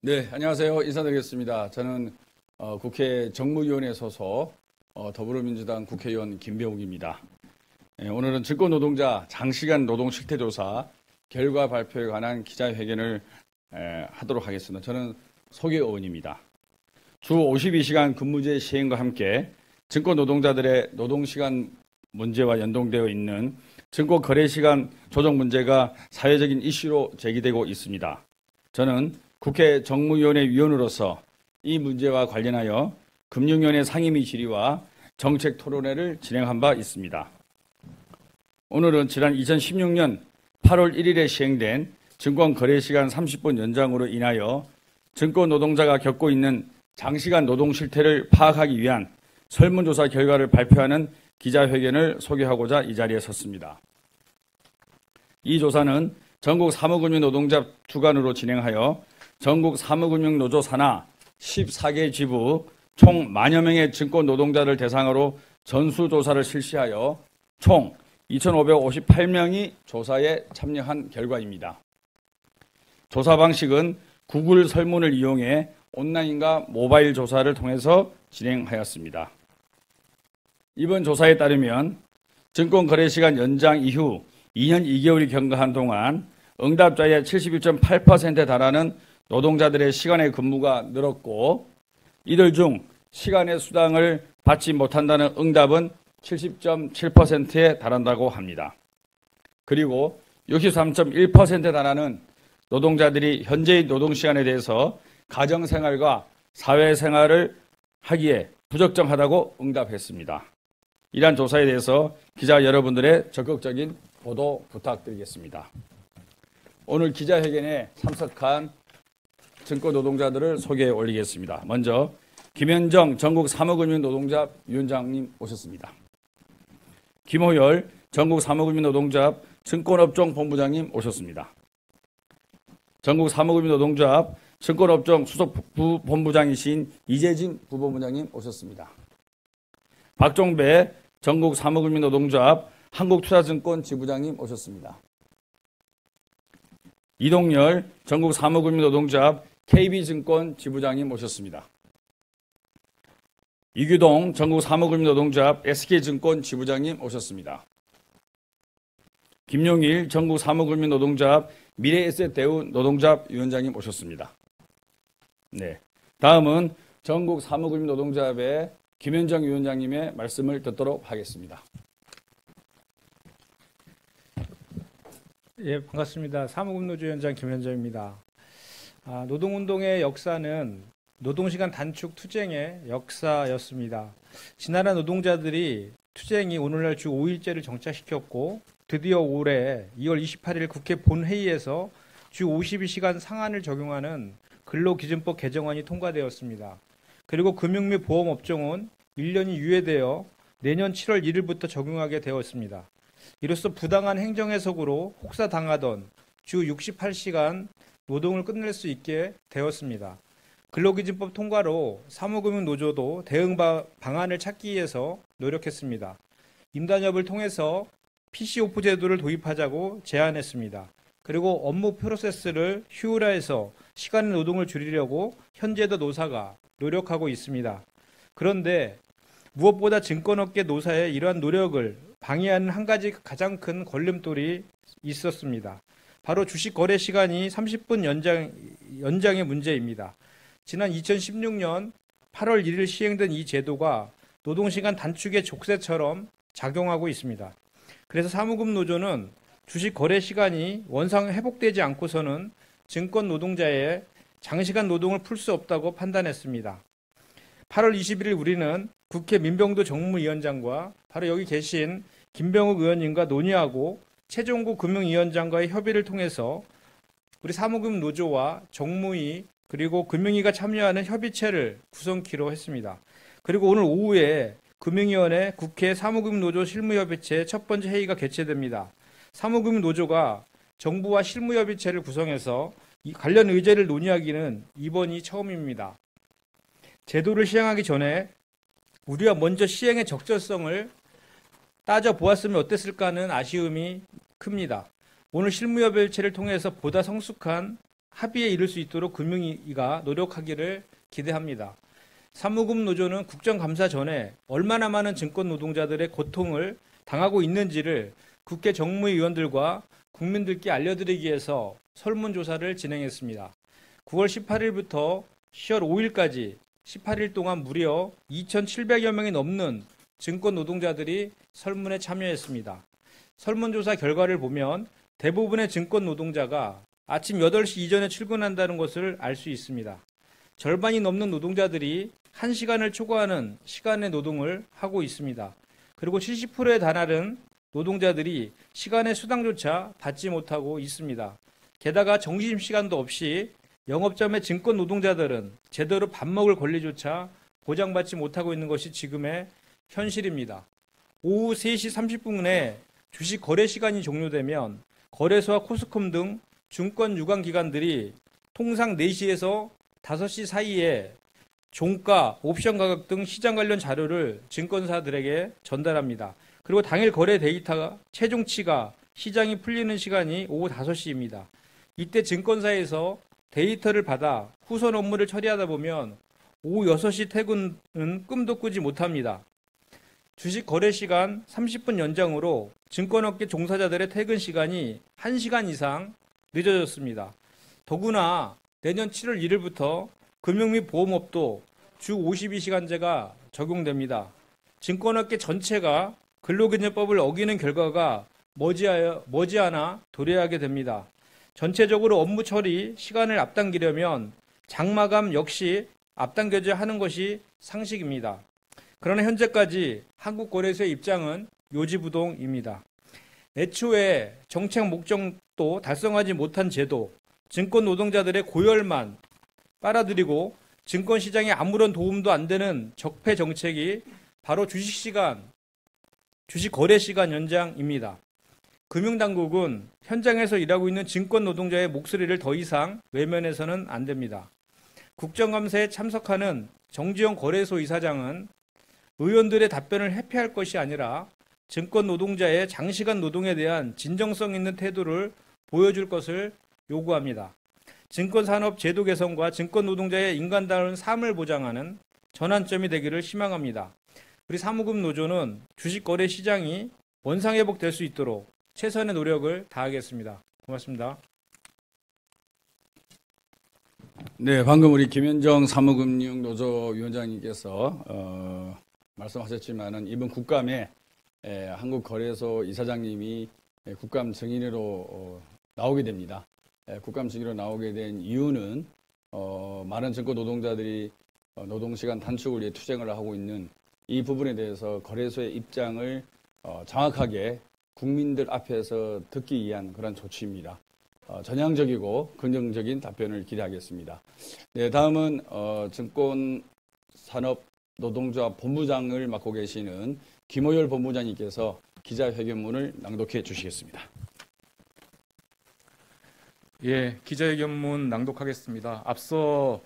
네, 안녕하세요. 인사드리겠습니다. 저는 국회 정무위원회 소속 더불어민주당 국회의원 김병욱입니다. 오늘은 증권노동자 장시간 노동 실태조사 결과 발표에 관한 기자회견을 하도록 하겠습니다. 저는 소개의원입니다. 주 52시간 근무제 시행과 함께 증권노동자들의 노동시간 문제와 연동되어 있는 증권거래시간 조정 문제가 사회적인 이슈로 제기되고 있습니다. 저는 국회 정무위원회 위원으로서 이 문제와 관련하여 금융위원회 상임위 질의와 정책 토론회를 진행한 바 있습니다. 오늘은 지난 2016년 8월 1일에 시행된 증권거래시간 30분 연장으로 인하여 증권노동자가 겪고 있는 장시간 노동 실태를 파악하기 위한 설문조사 결과를 발표하는 기자회견을 소개하고자 이 자리에 섰습니다. 이 조사는 전국 사무금융노동자 주관으로 진행하여 전국 사무금융노조 산하 14개 지부 총 10,000여 명의 증권노동자를 대상으로 전수조사를 실시하여 총 2,558명이 조사에 참여한 결과입니다. 조사 방식은 구글 설문을 이용해 온라인과 모바일 조사를 통해서 진행하였습니다. 이번 조사에 따르면 증권거래시간 연장 이후 2년 2개월이 경과한 동안 응답자의 71.8%에 달하는 노동자들의 시간의 근무가 늘었고, 이들 중 시간의 수당을 받지 못한다는 응답은 70.7%에 달한다고 합니다. 그리고 63.1%에 달하는 노동자들이 현재의 노동시간에 대해서 가정생활과 사회생활을 하기에 부적정하다고 응답했습니다. 이러한 조사에 대해서 기자 여러분들의 적극적인 보도 부탁드리겠습니다. 오늘 기자회견에 참석한 증권노동자들을 소개해 올리겠습니다. 먼저 김현정 전국 사무금융노동자 위원장님 오셨습니다. 김호열 전국 사무금융노동자 증권업종 본부장님 오셨습니다. 전국 사무금융노동자 증권업종 수석 부본부장이신 이재진 부본부장님 오셨습니다. 박종배 전국 사무금융노동자 한국투자증권 지부장님 오셨습니다. 이동열 전국 사무금융노동자 KB증권 지부장님 모셨습니다. 이규동 전국 사무금융노동자 SK증권 지부장님 오셨습니다. 김용일 전국 사무금융노동자 미래에셋대우 노동자 위원장님 오셨습니다. 네, 다음은 전국 사무금융노동자의 김현정 위원장님의 말씀을 듣도록 하겠습니다. 예, 반갑습니다. 사무금노조위원장 김현정입니다. 노동운동의 역사는 노동시간 단축 투쟁의 역사였습니다. 지나라 노동자들이 투쟁이 오늘날 주 5일제를 정착시켰고, 드디어 올해 2월 28일 국회 본회의에서 주 52시간 상한을 적용하는 근로기준법 개정안이 통과되었습니다. 그리고 금융 및 보험업종은 1년이 유예되어 내년 7월 1일부터 적용하게 되었습니다. 이로써 부당한 행정해석으로 혹사당하던 주 68시간 노동을 끝낼 수 있게 되었습니다. 근로기준법 통과로 사무금융노조도 대응 방안을 찾기 위해서 노력했습니다. 임단협을 통해서 PC오프 제도를 도입하자고 제안했습니다. 그리고 업무 프로세스를 효율화해서 시간 노동을 줄이려고 현재도 노사가 노력하고 있습니다. 그런데 무엇보다 증권업계 노사의 이러한 노력을 방해하는 한 가지 가장 큰 걸림돌이 있었습니다. 바로 주식 거래 시간이 30분 연장의 문제입니다. 지난 2016년 8월 1일 시행된 이 제도가 노동시간 단축의 족쇄처럼 작용하고 있습니다. 그래서 사무금노조는 주식 거래 시간이 원상 회복되지 않고서는 증권 노동자의 장시간 노동을 풀 수 없다고 판단했습니다. 8월 21일 우리는 국회 민병도 정무위원장과 바로 여기 계신 김병욱 의원님과 논의하고 최종구 금융위원장과의 협의를 통해서 우리 사무금노조와 정무위 그리고 금융위가 참여하는 협의체를 구성키로 했습니다. 그리고 오늘 오후에 금융위원회 국회 사무금노조 실무협의체 첫 번째 회의가 개최됩니다. 사무금노조가 정부와 실무협의체를 구성해서 이 관련 의제를 논의하기는 이번이 처음입니다. 제도를 시행하기 전에 우리가 먼저 시행의 적절성을 따져보았으면 어땠을까 하는 아쉬움이 큽니다. 오늘 실무협의체를 통해서 보다 성숙한 합의에 이를 수 있도록 금융위가 노력하기를 기대합니다. 사무금노조는 국정감사 전에 얼마나 많은 증권 노동자들의 고통을 당하고 있는지를 국회 정무위원들과 국민들께 알려드리기 위해서 설문조사를 진행했습니다. 9월 18일부터 10월 5일까지 18일 동안 무려 2,700여 명이 넘는 증권 노동자들이 설문에 참여했습니다. 설문조사 결과를 보면 대부분의 증권 노동자가 아침 8시 이전에 출근한다는 것을 알 수 있습니다. 절반이 넘는 노동자들이 1시간을 초과하는 시간의 노동을 하고 있습니다. 그리고 70%에 달하는 노동자들이 시간의 수당조차 받지 못하고 있습니다. 게다가 점심시간도 없이 영업점의 증권 노동자들은 제대로 밥 먹을 권리조차 보장받지 못하고 있는 것이 지금의 현실입니다. 오후 3시 30분에 주식 거래 시간이 종료되면 거래소와 코스콤 등 증권 유관 기관들이 통상 4시에서 5시 사이에 종가, 옵션 가격 등 시장 관련 자료를 증권사들에게 전달합니다. 그리고 당일 거래 데이터가 최종치가 시장이 풀리는 시간이 오후 5시입니다. 이때 증권사에서 데이터를 받아 후선 업무를 처리하다 보면 오후 6시 퇴근은 꿈도 꾸지 못합니다. 주식 거래 시간 30분 연장으로 증권업계 종사자들의 퇴근 시간이 1시간 이상 늦어졌습니다. 더구나 내년 7월 1일부터 금융 및 보험업도 주 52시간제가 적용됩니다. 증권업계 전체가 근로기준법을 어기는 결과가 머지않아 도래하게 됩니다. 전체적으로 업무 처리 시간을 앞당기려면 장마감 역시 앞당겨져야 하는 것이 상식입니다. 그러나 현재까지 한국거래소의 입장은 요지부동입니다. 애초에 정책 목적도 달성하지 못한 제도, 증권 노동자들의 고열만 빨아들이고 증권시장에 아무런 도움도 안 되는 적폐 정책이 바로 주식 거래 시간 연장입니다. 금융당국은 현장에서 일하고 있는 증권 노동자의 목소리를 더 이상 외면해서는 안 됩니다. 국정감사에 참석하는 정지영 거래소 이사장은 의원들의 답변을 회피할 것이 아니라 증권 노동자의 장시간 노동에 대한 진정성 있는 태도를 보여줄 것을 요구합니다. 증권산업 제도 개선과 증권 노동자의 인간다운 삶을 보장하는 전환점이 되기를 희망합니다. 우리 사무금 노조는 주식 거래 시장이 원상회복될 수 있도록 최선의 노력을 다하겠습니다. 고맙습니다. 네, 방금 우리 김현정 사무금융노조위원장님께서 말씀하셨지만은 이번 국감에 한국거래소 이사장님이 국감 증인으로 나오게 됩니다. 국감 증인으로 나오게 된 이유는 많은 증권 노동자들이 노동시간 단축을 위해 투쟁을 하고 있는 이 부분에 대해서 거래소의 입장을 정확하게 국민들 앞에서 듣기 위한 그런 조치입니다. 전향적이고 긍정적인 답변을 기대하겠습니다. 네, 다음은 증권산업노동조합 본부장을 맡고 계시는 김호열 본부장님께서 기자회견문을 낭독해 주시겠습니다. 예, 기자회견문 낭독하겠습니다. 앞서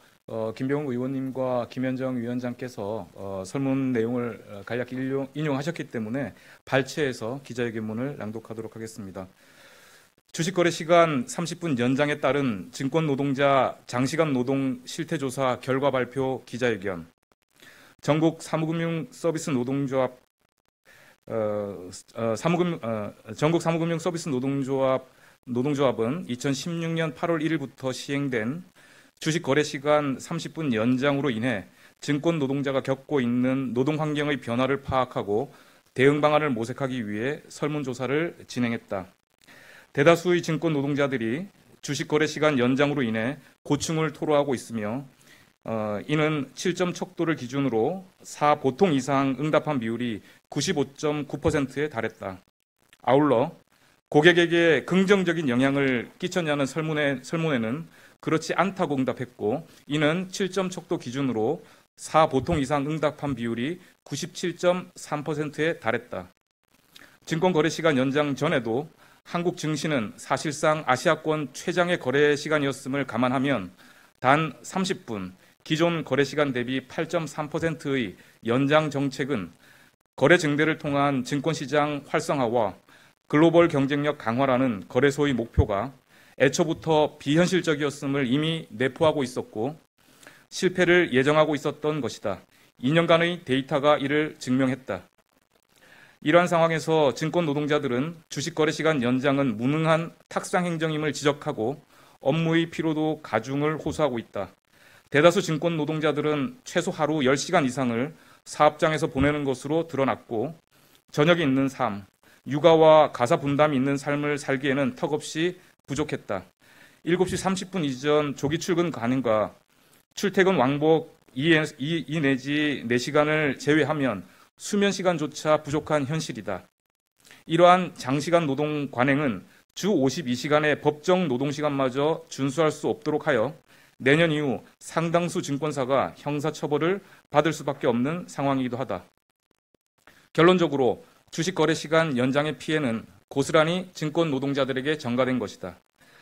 김병욱 의원님과 김현정 위원장께서 설문 내용을 간략히 인용하셨기 때문에 발췌해서 기자회견문을 낭독하도록 하겠습니다. 주식거래 시간 30분 연장에 따른 증권노동자 장시간 노동 실태조사 결과 발표 기자회견. 전국 사무금융 서비스 노동조합 전국 사무금융 서비스 노동조합은 2016년 8월 1일부터 시행된 주식 거래 시간 30분 연장으로 인해 증권 노동자가 겪고 있는 노동 환경의 변화를 파악하고 대응 방안을 모색하기 위해 설문조사를 진행했다. 대다수의 증권 노동자들이 주식 거래 시간 연장으로 인해 고충을 토로하고 있으며 이는 7점 척도를 기준으로 4보통 이상 응답한 비율이 95.9%에 달했다. 아울러 고객에게 긍정적인 영향을 끼쳤냐는 설문에는 그렇지 않다고 응답했고 이는 7점 척도 기준으로 4보통 이상 응답한 비율이 97.3%에 달했다. 증권 거래 시간 연장 전에도 한국 증시는 사실상 아시아권 최장의 거래 시간이었음을 감안하면 단 30분, 기존 거래 시간 대비 8.3%의 연장 정책은 거래 증대를 통한 증권시장 활성화와 글로벌 경쟁력 강화라는 거래소의 목표가 애초부터 비현실적이었음을 이미 내포하고 있었고 실패를 예정하고 있었던 것이다. 2년간의 데이터가 이를 증명했다. 이러한 상황에서 증권 노동자들은 주식거래 시간 연장은 무능한 탁상 행정임을 지적하고 업무의 피로도 가중을 호소하고 있다. 대다수 증권 노동자들은 최소 하루 10시간 이상을 사업장에서 보내는 것으로 드러났고 저녁이 있는 삶, 육아와 가사 분담이 있는 삶을 살기에는 턱없이 부족했다. 7시 30분 이전 조기 출근 가능과 출퇴근 왕복 2 내지 4시간을 제외하면 수면 시간조차 부족한 현실이다. 이러한 장시간 노동 관행은 주 52시간의 법정 노동시간마저 준수할 수 없도록 하여 내년 이후 상당수 증권사가 형사처벌을 받을 수밖에 없는 상황이기도 하다. 결론적으로 주식 거래 시간 연장의 피해는 고스란히 증권 노동자들에게 전가된 것이다.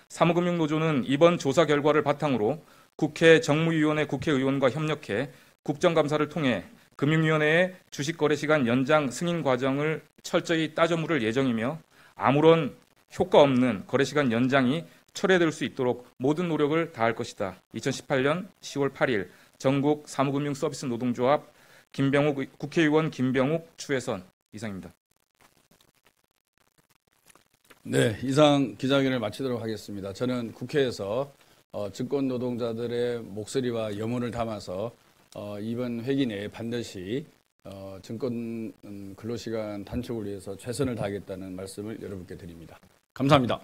사무금융노조는 이번 조사 결과를 바탕으로 국회 정무위원회 국회의원과 협력해 국정감사를 통해 금융위원회의 주식 거래 시간 연장 승인 과정을 철저히 따져 물을 예정이며 아무런 효과 없는 거래 시간 연장이 철회될 수 있도록 모든 노력을 다할 것이다. 2018년 10월 8일 전국 사무금융 서비스 노동조합 국회의원 김병욱 추혜선 이상입니다. 네, 이상 기자회견을 마치도록 하겠습니다. 저는 국회에서 증권 노동자들의 목소리와 염원을 담아서 이번 회기 내에 반드시 증권 근로시간 단축을 위해서 최선을 다하겠다는 말씀을 여러분께 드립니다. 감사합니다.